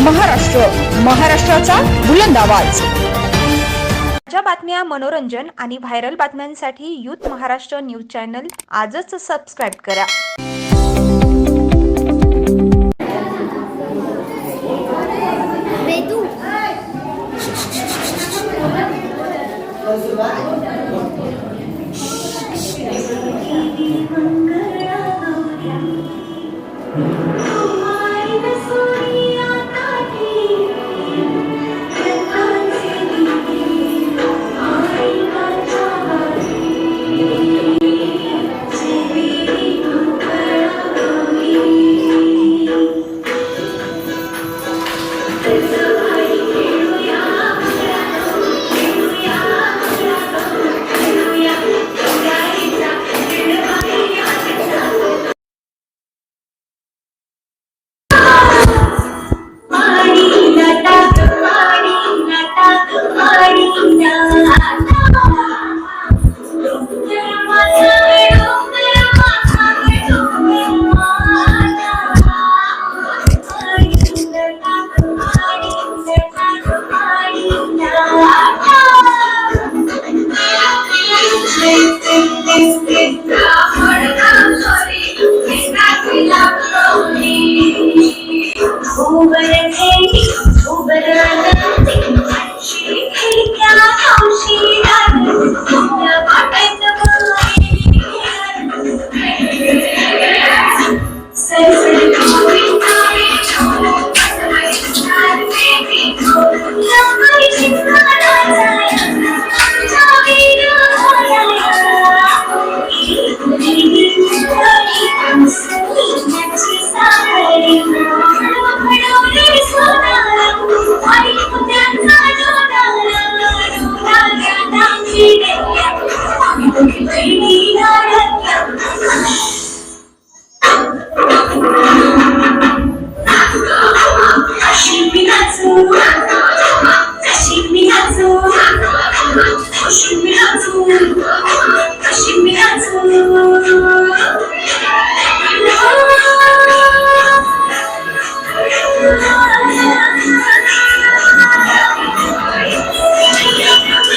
महाराष्ट्राचा बुलंद आवाज. ताज्या बातम्या, मनोरंजन आणि व्हायरल बातम्यांसाठी यूथ महाराष्ट्र न्यूज चॅनल आजच सबस्क्राईब करा.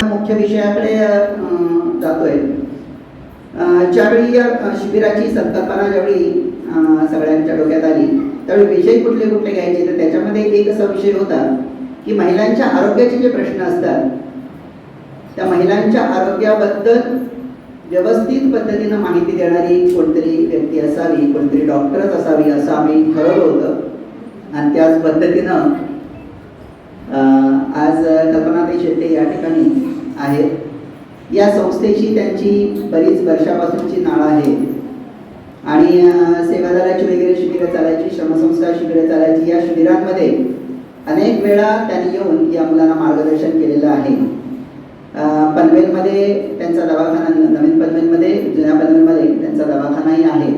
मुख्य विषयाकडे जातोय. ज्यावेळी या शिबिराची संकल्पना ज्यावेळी सगळ्यांच्या डोक्यात आली त्यावेळी विषय कुठले कुठले घ्यायचे, तर त्याच्यामध्ये एक असा विषय होता की महिलांच्या आरोग्याचे जे प्रश्न असतात त्या महिलांच्या आरोग्याबद्दल व्यवस्थित पद्धतीनं माहिती देणारी कोणतरी व्यक्ती असावी, कोणतरी डॉक्टरच असावी असं आम्ही ठरवलं होतं. आणि त्याच पद्धतीनं आज कल्पनाताई शेट्टे या ठिकाणी आहेत. या संस्थेची त्यांची बरीच वर्षापासूनची नाळ आहे आणि सेवादलाची वगैरे शिबिरं चालायची, श्रमसंस्था शिबिरं चालायची. या शिबिरांमध्ये अनेक वेळा त्यांनी येऊन या मुलांना मार्गदर्शन केलेलं आहे. पनवेलमध्ये त्यांचा दवाखाना, नवीन पनवेलमध्ये, जुन्या पनवेलमध्ये त्यांचा दवाखानाही आहे.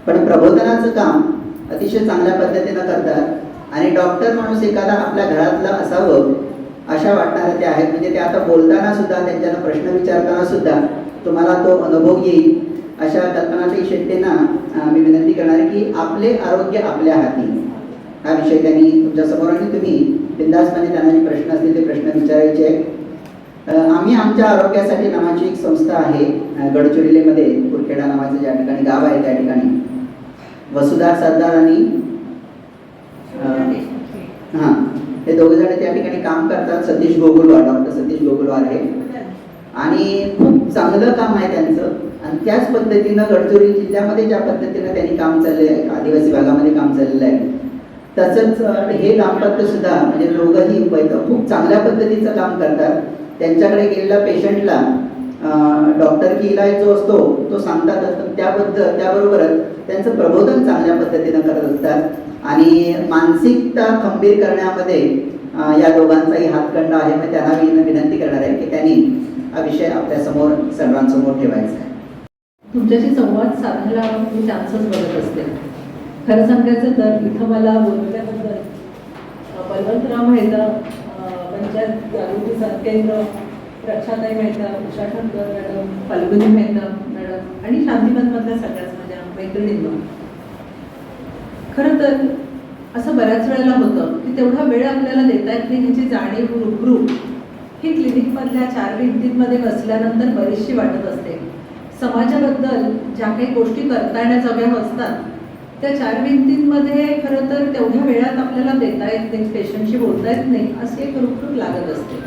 पण प्रबोधनाचं काम अतिशय चांगल्या पद्धतीनं करतात आणि डॉक्टर माणूस एखादा आपल्या घरातला असावं अशा वाटणारे ते आहेत. म्हणजे ते आता बोलताना सुद्धा, त्यांच्यानं प्रश्न विचारताना सुद्धा तुम्हाला तो अनुभव येईल. अशा कल्पनाताई शेट्टेंना मी विनंती करणार आहे की आपले आरोग्य आपल्या हाती हा विषय त्यांनी तुमच्यासमोर, आणि तुम्ही बिनधास्तपणे त्यांना जे प्रश्न असतील ते प्रश्न विचारायचे आहेत. आम्ही आमच्या आरोग्यासाठी नावाची एक संस्था आहे गडचिरोलीमध्ये, कुरखेडा नावाचं ज्या ठिकाणी गाव आहे त्या ठिकाणी वसुधा सरदार आणि हे दोघे जण त्या ठिकाणी काम करतात. सतीश गोगुलवार, डॉक्टर सतीश गोगुलवार आहे आणि खूप चांगलं काम आहे त्यांचं. आणि त्याच पद्धतीनं गडचिरोली जिल्ह्यामध्ये ज्या पद्धतीनं त्यांनी काम चालले आहे, आदिवासी भागामध्ये काम चाललेलं आहे, तसंच हे दाम्पत्य सुद्धा, म्हणजे दोघंही खूप चांगल्या पद्धतीचं काम करतात. त्यांच्याकडे गेलेल्या पेशंटला डॉक्टरकी इलाज जो असतो तो सांगतातच, पण त्याबरोबरच त्यांचं प्रबोधन चांगल्या पद्धतीनं करत असतात आणि मानसिकता खंबीर करण्यामध्ये या दोघांचाही हातखंडा आहे. मग त्यांना मी विनंती करणार आहे की त्यांनी हा विषय आपल्यासमोर सर्वांसमोर ठेवायचा आहे. तुमच्याशी संवाद साधायला मी चान्सच बघत असते. खरं सांगायचं तर इथं मला बोलवल्याबद्दल बलवंतराव मेहता, पंचायत जागृती केंद्र, रक्षाताई मेहता, उषा ठक्कर मॅडम, फाल्गुनी मेहता मॅडम आणि शांतीवनमधल्या सगळ्याच माझ्या मैत्रिणींना खरं तर असं बऱ्याच वेळेला होतं की तेवढा वेळ आपल्याला देता येत नाही ह्याची जाणीव रुखरूप ही क्लिनिकमधल्या 4 भिंतींमध्ये बसल्यानंतर बरीचशी वाटत असते. समाजाबद्दल ज्या काही गोष्टी करता येण्याजोग्या असतात त्या 4 भिंतींमध्ये खरं तर तेवढ्या वेळात आपल्याला देता येत नाही, पेशंटशी बोलता येत नाही, अशी एक रुखरूप लागत असते.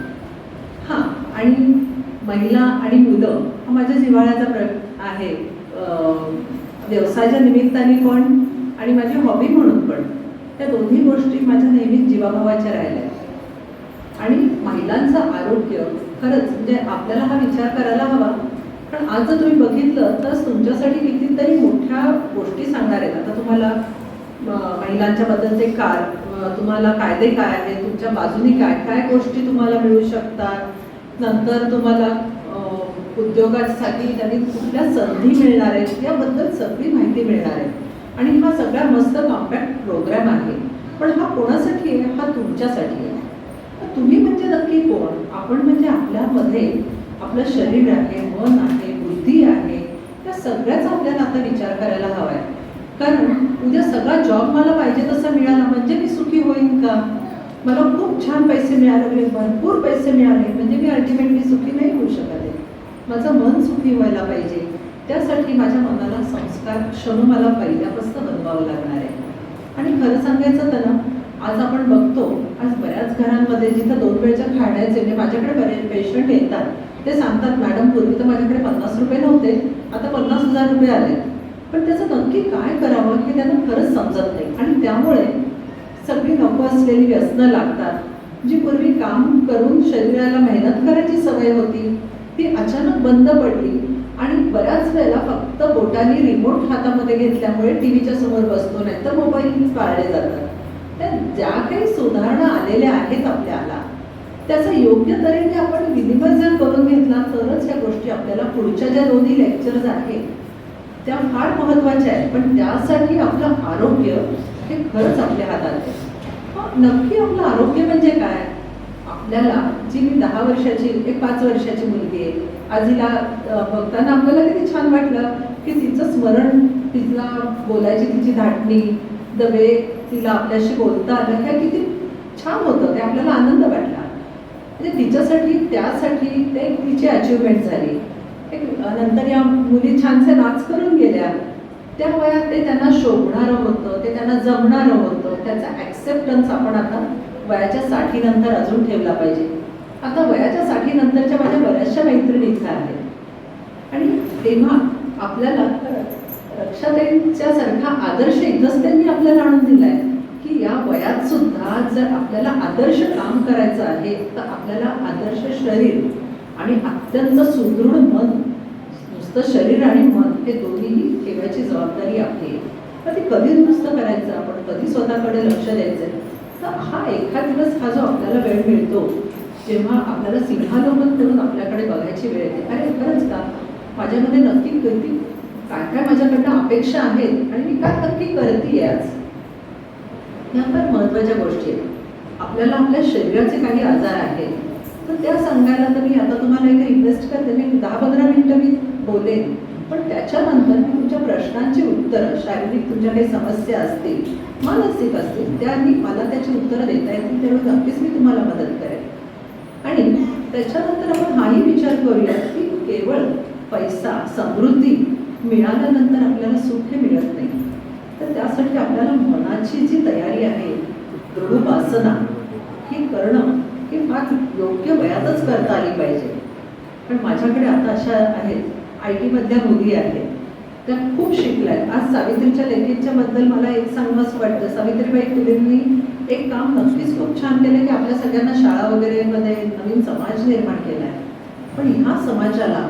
हां, आणि महिला आणि मुलं हा माझ्या जिव्हाळ्याचा आहे, व्यवसायाच्या निमित्ताने पण आणि माझी हॉबी म्हणून पण. त्या दोन्ही गोष्टी माझ्या नेहमीच जीवाभावाच्या राहिल्या. आणि महिलांचं आरोग्य खरंच म्हणजे आपल्याला हा विचार करायला हवा. पण आज जर तुम्ही बघितलं तर तुमच्यासाठी कितीतरी मोठ्या गोष्टी सांगणार आहेत. आता तुम्हाला महिलांच्या बद्दलचे तुम्हाला कायदे काय आहेत, तुमच्या बाजूनी काय काय गोष्टी तुम्हाला मिळू शकतात, नंतर तुम्हाला उद्योगासाठी त्यांनी कुठल्या संधी मिळणार आहेत याबद्दल सगळी माहिती मिळणार आहे. आणि हा सगळा मस्त कॉम्पॅक्ट प्रोग्राम आहे. पण हा कोणासाठी आहे? हा तुमच्यासाठी आहे. तुम्ही म्हणजे नक्की कोण? आपण म्हणजे आपल्यामध्ये आपलं शरीर आहे, मन आहे, बुद्धी आहे, त्या सगळ्याचा आपल्याला आता विचार करायला हवा आहे. कारण उद्या सगळा जॉब मला पाहिजे तसा मिळाला म्हणजे मी सुखी होईन का? मला खूप छान पैसे मिळाले, भरपूर पैसे मिळाले म्हणजे मी अल्टिमेटली सुखी नाही होऊ शकत आहे. माझं मन सुखी व्हायला पाहिजे. त्यासाठी माझ्या मनाला संस्कारक्षम मला पहिल्यापासून बनवावं लागणार आहे. आणि खरं सांगायचं तर ना, आज आपण बघतो आज बऱ्याच घरांमध्ये जिथं 2 वेळच्या खाण्याचे म्हणजे माझ्याकडे बरेच पेशंट येतात, ते सांगतात मॅडम पूर्वी तर माझ्याकडे 50 रुपये नव्हते, आता 50,000 रुपये आले. पण त्याचं नक्की काय करावं हे त्यांना खरंच समजत नाही. आणि त्यामुळे सगळी नको असलेली व्यसनं लागतात. जी पूर्वी काम करून शरीराला मेहनत करायची सवय होती ती अचानक बंद पडली. आणि बऱ्याच वेळेला फक्त बोटांनी रिमोट हातामध्ये घेतल्यामुळे टी व्हीच्या समोर बसतो, नाही तर मोबाईल पाळले जातात. त्या ज्या काही सुधारणा आलेल्या आहेत आपल्याला त्याचा योग्य तऱ्हेने आपण विनिमय जर करून घेतला तरच या गोष्टी आपल्याला पुढच्या ज्या 2 लेक्चर्स आहेत त्या फार महत्त्वाच्या आहेत. पण त्यासाठी आपलं आरोग्य हे खरंच आपल्या हातात आहे. नक्की आपलं आरोग्य म्हणजे काय? आपल्याला जी मी 10 वर्षाची एक 5 वर्षाची मुलगी आहे, आज हिला बघताना आपल्याला किती छान वाटलं की तिचं स्मरण, तिला बोलायची तिची धाटणी, द वे तिला आपल्याशी बोलता आलं हे किती छान होतं, ते आपल्याला आनंद वाटला. म्हणजे तिच्यासाठी त्यासाठी ते तिची अचिव्हमेंट झाली. नंतर या मुली छानसे नाच करून गेल्या. त्या वयात ते त्यांना शोभणारं होतं, ते त्यांना जमणारं होतं. त्याचा ॲक्सेप्टन्स आपण आता वयाच्या 60 नंतर अजून ठेवला पाहिजे. आता वयाच्या 60 नंतरच्या माझ्या बऱ्याचशा मैत्रिणी इथं आहेत. आणि तेव्हा आपल्याला रक्षाताईंच्या सारखा आदर्श इथंच त्यांनी आपल्याला आणून दिलाय की या वयात सुद्धा जर आपल्याला आदर्श काम करायचं आहे तर आपल्याला आदर्श शरीर आणि अत्यंत सुदृढ मन, नुसतं शरीर आणि मन हे दोन्हीही ठेवायची जबाबदारी आपली आहे. तर ती कधी दुरुस्त करायचं, आपण कधी स्वतःकडे लक्ष द्यायचं. तर हा एखाद दिवस हा जो आपल्याला वेळ मिळतो जेव्हा आपल्याला सिंहालोकन करून आपल्याकडे बघायची वेळ येते, अरे खरंच का माझ्यामध्ये नक्की किती काय काय माझ्याकडनं अपेक्षा आहेत आणि मी काय नक्की करते आज. ह्या फार महत्त्वाच्या गोष्टी आहेत. आपल्याला आपल्या शरीराचे काही आजार आहेत तर त्या सांगायला तर मी आता तुम्हाला एक रिक्वेस्ट करते, मी 10-15 मिनिटं मी बोलेन, पण त्याच्यानंतर मी तुमच्या प्रश्नांची उत्तरं, शारीरिक तुमच्या काही समस्या असतील, मानसिक असतील, त्यांनी मला त्याची उत्तरं देता येतील तेवढं नक्कीच मी तुम्हाला मदत करेन. आणि त्याच्यानंतर आपण हाही विचार करूया की केवळ पैसा, समृद्धी मिळाल्यानंतर आपल्याला सुख हे मिळत नाही. तर त्यासाठी आपल्याला मनाची जी तयारी आहे, दृढोपासना ही करणं ही फार योग्य वयातच करता आली पाहिजे. पण माझ्याकडे आता अशा आहेत IT मधल्या मुली आहेत, त्या खूप शिकल्या आहेत. आज सावित्रीच्या लेखीच्या बद्दल मला एक सांगावंसं वाटतं. सावित्रीबाई फुलेंनी एक काम नक्कीच खूप छान केलं की आपल्या सगळ्यांना शाळा वगैरे मध्ये नवीन समाज निर्माण केला आहे. पण ह्या समाजाला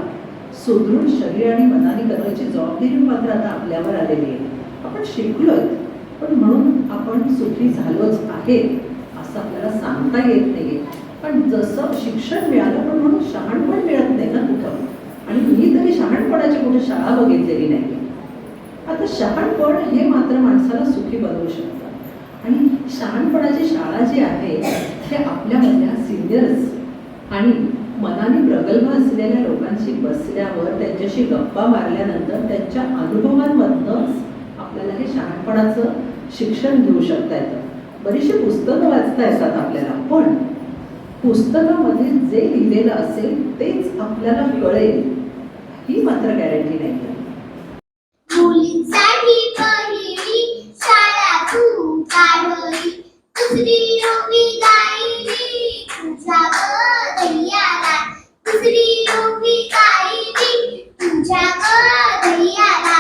सुदृढ शरीर आणि मनाने करण्याची जबाबदारी मात्र आता आपल्यावर आलेली आहे. आपण शिकलोय पण म्हणून आपण सुखी झालोच आहे असं आपल्याला सांगता येत नाहीये. पण जसं शिक्षण मिळालं पण म्हणून शहाणपण मिळत नाही ना कुठं. आणि मी तरी शहाणपणाची कुठे शाळा बघितलेली नाही. आता शहाणपण हे मात्र माणसाला सुखी बनवू शकतं. आणि शहाणपणाची शाळा जी आहे ते आपल्यामधल्या सिनियर्स आणि मनाने प्रगल्भ असलेल्या लोकांशी बसल्यावर, त्यांच्याशी गप्पा मारल्यानंतर त्यांच्या अनुभवांमधनंच आपल्याला हे शहाणपणाचं शिक्षण घेऊ शकता येतं. बरीचशी पुस्तकं वाचता येतात आपल्याला, पण पुस्तकामध्ये जे लिहिलेलं असेल तेच आपल्याला कळेल ही मात्र गॅरंटी नाही. मुलींसाठी पहिली शाळा तू काढली, दुसरी रोवी गायली तुझ्या दैयाला, दुसरी रोवी गायली तुझ्या दैयाला,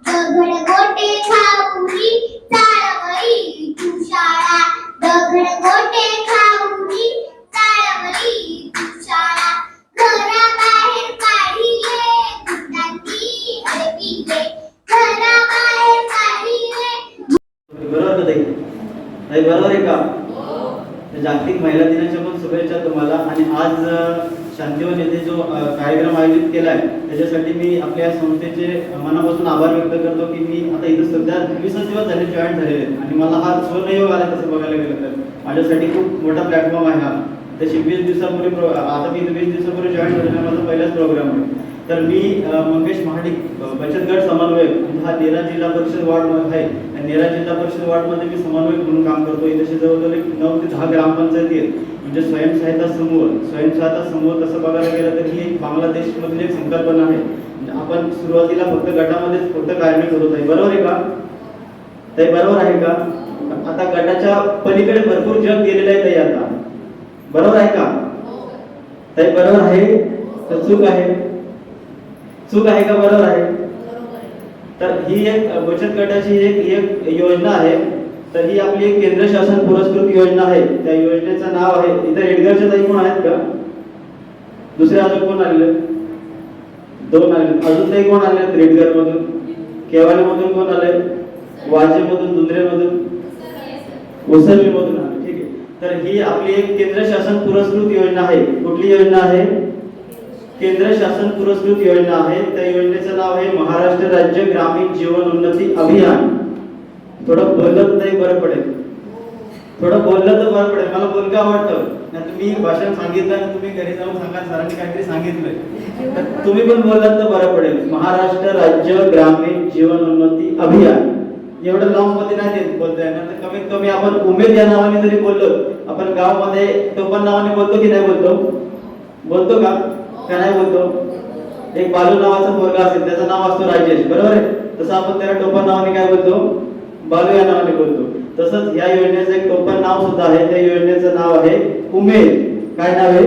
दगड गोटे खाऊनी चालवली तू शाळा, दगड गोटे खाऊनी चालवली तू शाळा, घराबाहेर काढिले गुंडांनी हलविले, घराबाहेर काढिले. बरोबर का ताई? ताई बरोबर आहे का? जागतिक महिला दिनाच्या पण शुभेच्छा तुम्हाला. आणि आज शांतीवन येथे जो कार्यक्रम आयोजित केला आहे त्याच्यासाठी मी आपल्या संस्थेचे मनापासून आभार व्यक्त करतो की मी आता इथं सध्या 20 दिवस झाले जॉईन झालेले आणि मला हा स्वर्णयोग आला तसं बघायला गेलं तर माझ्यासाठी खूप मोठा प्लॅटफॉर्म आहे हा. तशी 20 दिवसापूर्वी आता मी 20 दिवसापूर्वी जॉईन झालेला माझा पहिलाच प्रोग्राम आहे. तर मी मंगेश महाडिक बचत गट समन्वयक, हा नेरा जिल्हा परिषद वॉर्ड आहे. नेरा जिल्हा परिषद वॉर्डमध्ये मी समन्वयक म्हणून काम करतो. इथे जवळजवळ 9 ते 10 ग्रामपंचायती आहेत. म्हणजे स्वयंसहायता समूह तसं बघायला गेलं तर ही एक बांगलादेशमधली एक संकल्पना आहे. म्हणजे आपण सुरुवातीला फक्त गटामध्येच फक्त कार्य करत आहे. बरोबर आहे का ताई? बरोबर आहे का? आता गटाच्या पलीकडे भरपूर जग गेलेलं आहे ताई आता. बरोबर आहे का ताई? बरोबर आहे तर चूक आहे? चूक आहे का? बरोबर आहे. तर ही एक बचत गटाची एक योजना आहे. तर ही आपली एक केंद्र शासन पुरस्कृत योजना आहे. त्या योजनेचं नाव आहे, इथे एडगरच्या ताई कोण आहेत का? दुसरे अजून कोण आलेले? 2 आले. अजून ताई कोण आले? रेडगर मधून, केवाले मधून कोण आले? वाजे मधून, दुंद्रे मधून, उसरली मधून आले. ठीक आहे. तर ही आपली एक केंद्र शासन पुरस्कृत योजना आहे. कुठली योजना आहे? केंद्र शासन पुरस्कृत योजना आहे. त्या योजनेचं नाव आहे महाराष्ट्र राज्य ग्रामीण जीवन उन्नती अभियान. थोडं बोललं तर नाही बरं पडेल, थोडं बोललं तर बरं पडेल. मला बोलणं आवडतं. तुम्ही भाषण सांगितलं आणि तुम्ही घरी जाऊन सांगा सरांनी काहीतरी सांगितलंय तर तुम्ही पण बोललात तर बरं पडेल. महाराष्ट्र राज्य ग्रामीण जीवन उन्नती अभियान. एवढं लांब मध्ये नाही देत बोलता येणार. तर कमीत कमी आपण उमेद या नावाने जरी बोललो, आपण गावामध्ये टोपण नावाने बोलतो की नाही बोलतो? बोलतो का नाही बोलतो? एक बालू नावाचा पोरगा असेल, त्याचं नाव असतो राजेश, बरोबर आहे? तसं आपण त्याला टोपण नावाने काय बोलतो? बालू या नावाने बोलतो. तसंच या योजनेचं एक टोपण नाव सुद्धा आहे. त्या योजनेचं नाव आहे उमेद. काय नाव आहे?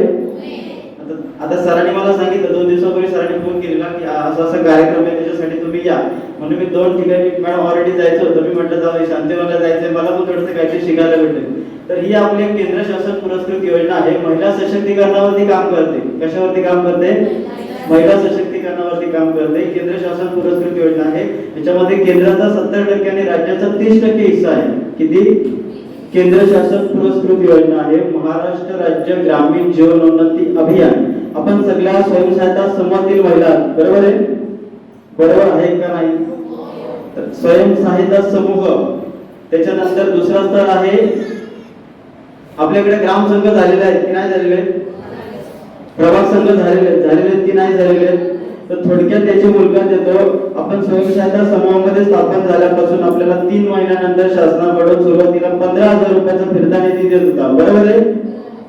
आता सरांनी मला सांगितलं 2 दिवसापूर्वी सरांनी फोन केलेला की असं असं कार्यक्रम आहे, त्याच्यासाठी तुम्ही या. म्हणून मी 2 ठिकाणी मॅडम ऑलरेडी जायचं होतं. मी म्हटलं जाऊ शांतीवनला जायचंय, मला पण थोडंसं काहीतरी शिकायला भेटेल. तर ही आपली केंद्र शासन पुरस्कृत योजना आहे. महिला सशक्तीकरणावरती काम करते. कशावरती काम करते? महिला सशक्तीकरणावरती काम करते. केंद्र शासन पुरस्कृत योजना आहे. याच्यामध्ये केंद्राचा 70% आणि राज्याचा 30% हिस्सा आहे. किती? केंद्र शासन पुरस्कृत योजना आहे महाराष्ट्र राज्य ग्रामीण जीवन उन्नती अभियान. आपण सगळ्या स्वयंसहायता समूहातील महिला, बरोबर आहे? बरोबर आहे का नाही? तर स्वयंसहायता समूह, त्याच्यानंतर दुसरा स्तर आहे आपल्याकडे ग्राम संघ झालेले आहेत की नाही झालेले? प्रभाग संघ झालेले की नाही झालेले? तर थोडक्यात त्याची मुलाखत देतो. आपण स्वयंसहायता समूहामध्ये स्थापन झाल्यापासून आपल्याला 3 महिन्यानंतर शासनाकडून सुरुवातीला 15,000 रुपयाचा फिरता निधी देत होता, बरोबर आहे?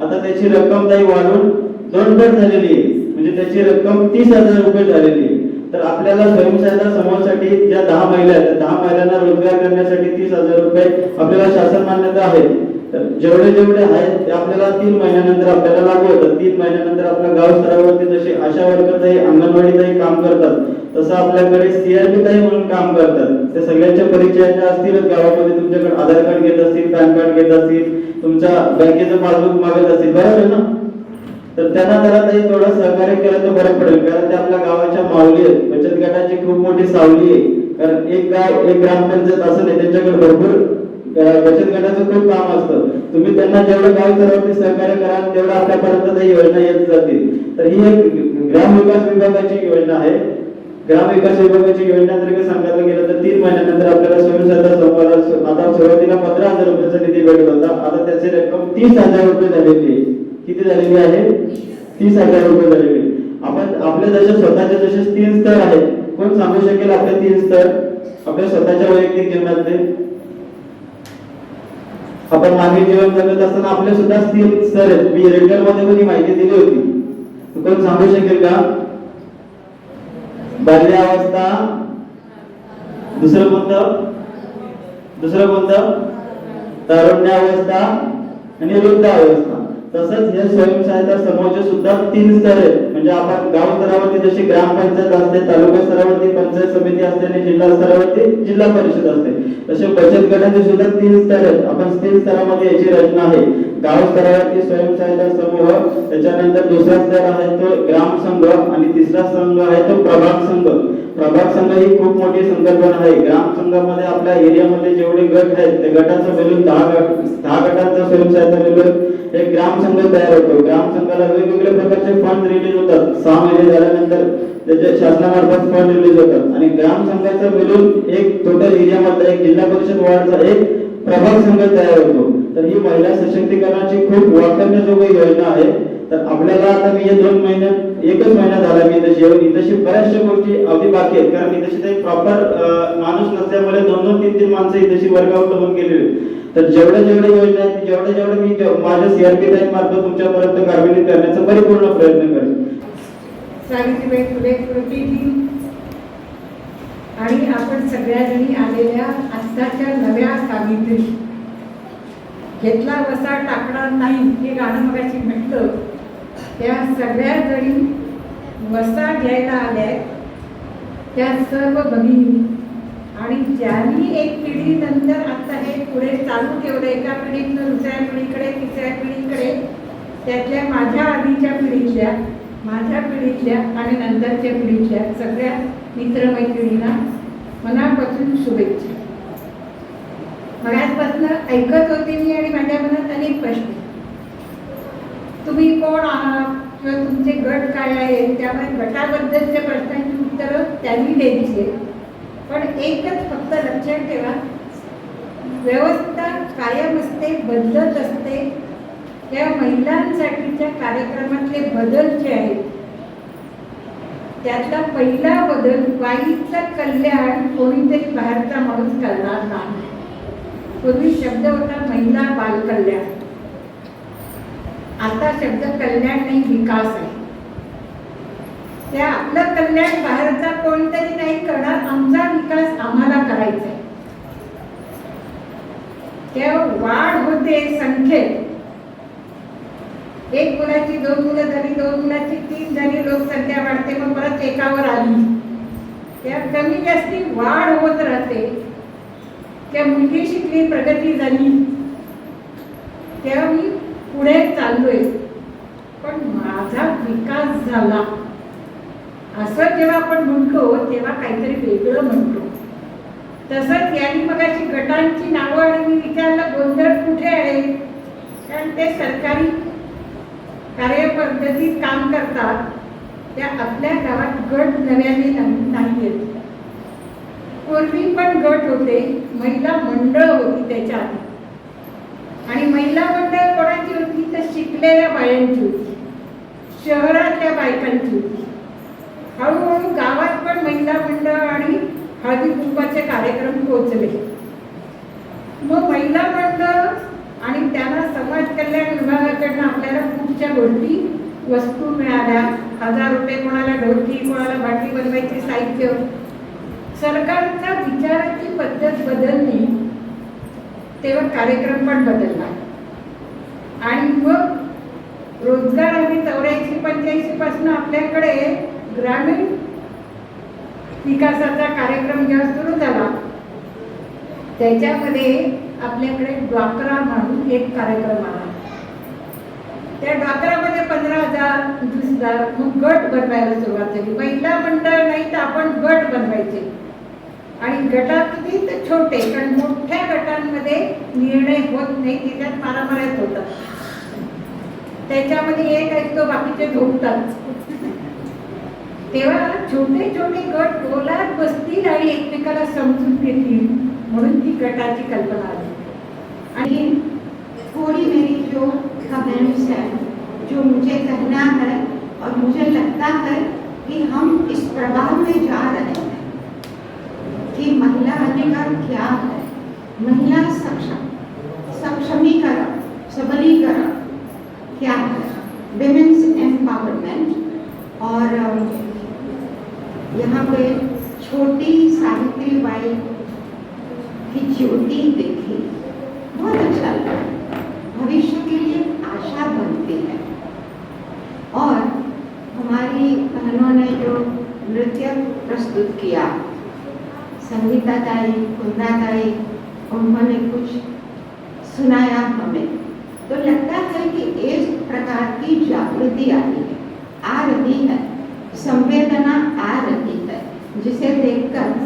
आता त्याची रक्कम ताई वाढून 2 पट झालेली आहे. म्हणजे त्याची रक्कम 30,000 रुपये झालेली आहे. तर आपल्याला स्वयंसहायता समूहासाठी ज्या 10 महिला आहेत, त्या 10 महिलांना रोजगार करण्यासाठी 30,000 रुपये आपल्याला शासन मान्यता आहे. तर जेवढे आहेत ते आपल्याला 3 महिन्यानंतर आपल्याला लागू होतात. 3 महिन्यानंतर आपल्या गाव स्तरावरती जसे आशा वर्करताई, अंगणवाडीताई काम करतात, तसं आपल्याकडे सीआरपी ताई म्हणून काम करतात. ते सगळ्यांच्या परिचयाच्या असतीलच गावामध्ये. तुमच्याकडे आधार कार्ड घेत असतील, पॅन कार्ड घेत असतील, तुमच्या बँकेचं पासबुक मागत असतील, बरोबर आहे ना? तर त्यांना जरा ताई थोडं सहकार्य केलं तर बरं पडेल. कारण ते आपल्या गावाच्या माऊली आहेत. बचत गटाची खूप मोठी सावली आहे. कारण एक गाव एक ग्रामपंचायत असं नाही, त्यांच्याकडे भरपूर बचत गटाचं खूप काम असतं. तुम्ही त्यांना जेवढं गाव स्तरावरती सहकार्य कराल तेवढं आपल्यापर्यंत ही योजना येत जातील. तर ही एक ग्राम विकास विभागाची योजना आहे. ग्राम विकास विभागाची योजनेअंतर्गत सांगायला गेलं तर 3 महिन्यानंतर आपल्याला स्वयंसहायता समूहाला आता सुरुवातीला 15,000 रुपयाचा निधी भेटत होता. आता त्याची रक्कम 30,000 रुपये झालेली आहे. किती झालेली आहे? 30,000 रुपये झालेली आहे. आपण आपल्या जसे स्वतःचे जसे 3 स्तर आहेत. कोण सांगू शकेल आपले 3 स्तर आपल्या स्वतःच्या वैयक्तिक जीवनातले? आपण मानवी जीवन जगत असताना आपले सुद्धा 3 स्तर आहेत. मी रेडियल मध्ये पण ही माहिती दिली होती. कोण सांगू शकेल का? बाल्यावस्था, दुसरं कोणतं? तारुण्यावस्था आणि वृद्धावस्था. तसंच हे स्वयंसहायता समूहाचे सुद्धा 3 स्तर आहेत. म्हणजे आपण गाव स्तरावरती जशी ग्रामपंचायत असते, तालुका स्तरावरती पंचायत समिती असते आणि जिल्हा स्तरावरती जिल्हा परिषद असते, तसे बचत गटाचे सुद्धा 3 स्तर आहेत. आपण 3 स्तरामध्ये याची रचना आहे. गाव स्तरावरती स्वयंसहायता समूह, त्याच्यानंतर दुसरा स्तर आहे तो ग्राम संघ आणि तिसरा संघ आहे तो प्रभाग संघ. प्रभाग संघ ही खूप मोठी संकल्पना आहे. ग्राम संघामध्ये आपल्या एरियामध्ये जेवढे गट आहेत ते गटाचं मिळून 10 गटांचा स्वयंसहायता मिळून एक ग्राम संघ तयार होतो. ग्राम संघाला वेगवेगळ्या प्रकारचे फंड रिलीज होतात. 6 महिने झाल्यानंतर त्याचे शासनामार्फत फंड रिलीज होतात आणि ग्राम संघाचं मिळून एक टोटल एरियामध्ये एक जिल्हा परिषद वार्डचा एक प्रभाग संघ तयार होतो. तर ही महिला सशक्तीकरणाची खूप वाखाणण्याजोगी योजना आहे. तर आपल्याला आता मी 2 महिन्यात 1च महिना झाला मी इथे येऊन, इथेशी बऱ्याचशा गोष्टी अगदी बाकी आहेत. कारण इथेशी काही प्रॉपर माणूस नसल्यामुळे 2-2, 3-3 माणसं इथेशी वर्कआउट होऊन गेलेली. तर जेवढ्या योजना आहेत जेवढ्या मी माझ्या CRP टाईम मार्फत तुमच्यापर्यंत कार्यान्वित करण्याचा परिपूर्ण प्रयत्न करेन. सावित्रीबाई फुले कृती दिन आणि आपण सगळ्यांनी आलेल्या आत्ताच्या नव्या सावित्री, घेतला वसा टाकणार नाही हे गाणं मगाशी म्हटलं. त्या सगळ्या जणी वसा घ्यायला आल्या, त्या सर्व भगिनी, आणि ज्यांनी एक पिढी नंतर आता हे पुढे चालू ठेवलं, एका पिढीतनं दुसऱ्या पिढीकडे, तिसऱ्या पिढीकडे, त्यातल्या माझ्या आधीच्या पिढीतल्या, माझ्या पिढीतल्या आणि नंतरच्या पिढीतल्या सगळ्या मित्रमैत्रिणींना मनापासून शुभेच्छा. मगाचपासून ऐकत होते मी आणि माझ्या मनात अनेक प्रश्न. तुम्ही कोण आहात किंवा तुमचे गट काय आहे, त्यामुळे गटाबद्दलच्या प्रश्नांची उत्तरं त्यांनी द्यायची आहे. पण एकच फक्त लक्षात ठेवा, व्यवस्था कायम असते, बदलत असते. त्या महिलांसाठीच्या कार्यक्रमातले बदल जे आहेत त्यातला पहिला बदल, बाईचं कल्याण कोणीतरी बाहेरचा माणूस करणार नाही. पूर्वी शब्द होता महिला बाल कल्याण, आता शब्द कल्याण नाही, विकास आहे. त्या आपलं कल्याण बाहेरचा कोणीतरी नाही करणार, आमचा विकास आम्हाला करायचा आहे. त्या वाढ होते संख्येत, 1 मुलाची 2 मुलं झाली, 2 मुलाची 3 झाली, लोकसंख्या वाढते, मग परत 1वर आली. त्या कमी जास्ती वाढ होत राहते. त्या मुलगी शिकली, प्रगती झाली, तेव्हा मी पुढे चाललोय, पण माझा विकास झाला असं जेव्हा आपण म्हणतो तेव्हा काहीतरी वेगळं म्हणतो. तसंच यांनी मगाशी गटांची नावं आणि मी विचारलं गोंधळ कुठे आहे, कारण ते सरकारी कार्यपद्धतीत काम करतात. त्या आपल्या गावात गट नव्याने नाही येत. पूर्वी पण गट होते, महिला मंडळ होती त्याच्या आधी, आणि महिला मंडळ कोणाची होती तर शिकलेल्या बायांची होती, शहरातल्या बायकांची होती. हळूहळू गावात पण महिला मंडळ आणि हळदी कुंकवाचे कार्यक्रम पोहोचले. मग महिला मंडळ आणि त्यांना समाज कल्याण विभागाकडनं आपल्याला खूपशा गोष्टी वस्तू मिळाल्या. 1000 रुपये कोणाला ढोलकी, कोणाला बाटली बनवायचे साहित्य. सरकारच्या विचाराची पद्धत बदलली तेव्हा कार्यक्रम पण बदलला. आणि मग रोजगार आम्ही 84-85 पासून आपल्याकडे ग्रामीण विकासाचा कार्यक्रम जेव्हा सुरू झाला त्याच्यामध्ये आपल्याकडे ड्वाकरा म्हणून एक कार्यक्रम आला. त्या ड्वाकरामध्ये 15,000, 20,000 मग गट बनवायला सुरुवात झाली. महिला मंडळ नाही तर आपण गट बनवायचे, आणि गटात किती तर छोटे, कारण मोठ्या गटांमध्ये निर्णय होत नाही, त्याच्यात मारामाऱ्याच होतात. त्याच्यामध्ये एक ऐकतो, बाकीचे झोपतात. तेव्हा छोटे छोटे गट बोलात बसतील आणि एकमेकाला समजून घेतील, म्हणून ती गटाची कल्पना आली. आणि थोड़ी मेरी जो कमेंट्स है, जो मुझे कहना है और मुझे लगता है कि हम इस प्रभाव में जा रहे हैं कि महिला अधिकार क्या है, महिला सक्षमी की ज्योति देखी, बहुत अच्छा लगा। भविष्य के लिए आशा बनती है। और हमारी बहनों ने जो नृत्य प्रस्तुत किया, संगीता ताई, कुंदा ताई, उन्होंने कुछ सुनाया हमें, तो लगता है कि इस प्रकार की जागृति आ रही है, संवेदना आ रही है, जिसे देखकर